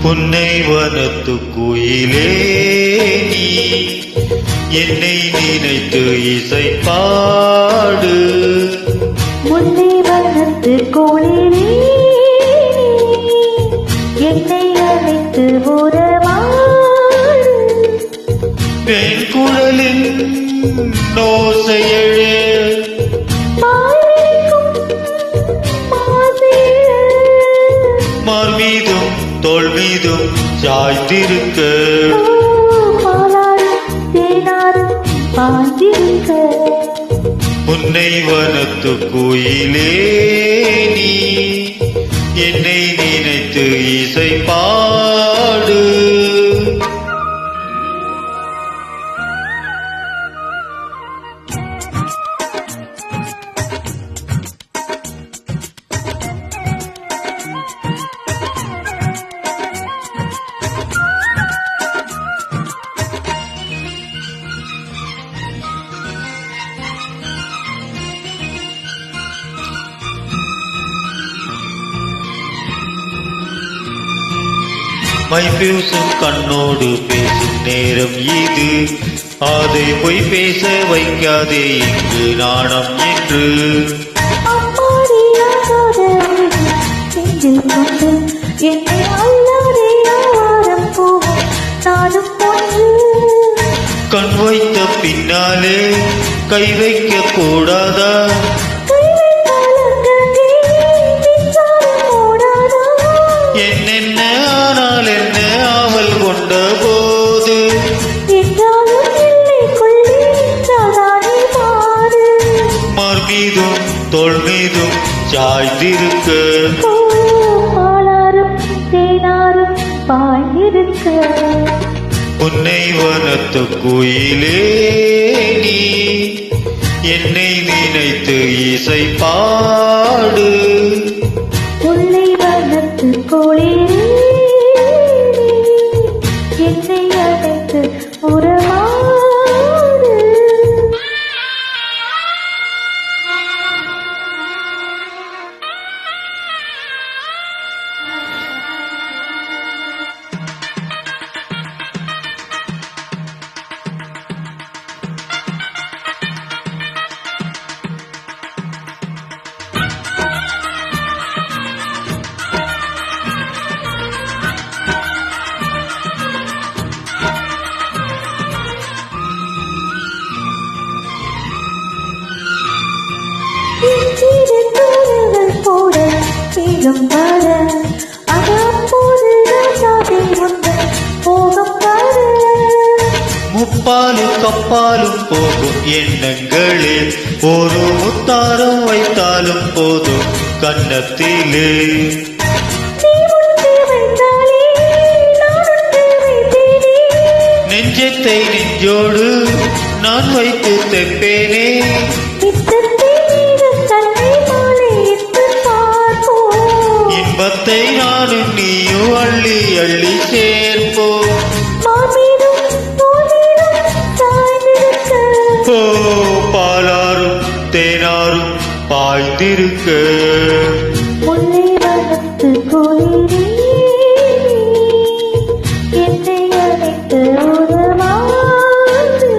புன்னை வனத்து குயிலே நீ என்னை நினைத்து இசை பாடு. முன்னை வனத்து குயிலே என்னை அழைத்து உறவாடு. பெண் குழலின் நோசையழே மார் மீதும் தோள் மீதும் சாய்ந்திருக்க. புன்னை வனத்து குயிலே நீ என்னை நினைத்து இசை பாடு. மைபேசும் கண்ணோடு பேசும் நேரம் இது, அதை பொய் பேச வைக்காதே இங்கு நாணம் என்று. கண் வைத்த பின்னாலே கை வைக்க கூடாதா? என்னென்ன ஆனால் என்ன ஆவல் கொண்ட போது மார் மீதும் தோள் மீதும் சாய்ந்திருக்க. புன்னை வனத்து குயிலே நீ என்னை நினைத்து இசை பாடு. முல்லை வனத்து குயிலே என்னை அழைத்து உறவாடு. முப்பாலும் கப்பாலும் போகும் எண்ணங்களே, ஒரு முத்தாரம் வைத்தாலும் போதும் கன்னத்திலே. நெஞ்சத்தை நெஞ்சோடு நான் வைத்து தைப்பேனே. இன்பத்தை நானும் நீயும் அள்ளி அள்ளி சேர்ப்போம். ஓ பாலாரும் தேனாரும் பாய்ந்திருக்க. முல்லை வனத்து குயிலே என்னை அழைத்து உறவாடு.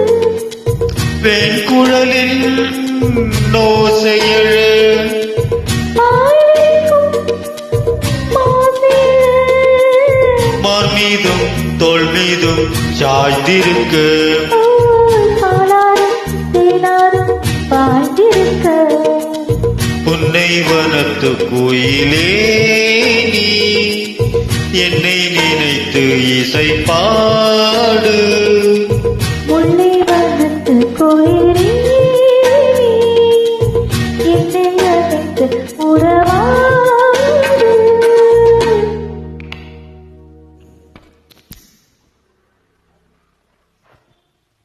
பெண் குழலின் நோசையழே மார் மீதும் தோள் மீதும் சாய்ந்திருக்க. புன்னை வனத்து குயிலே நீ என்னை நினைத்து இசை பாடு.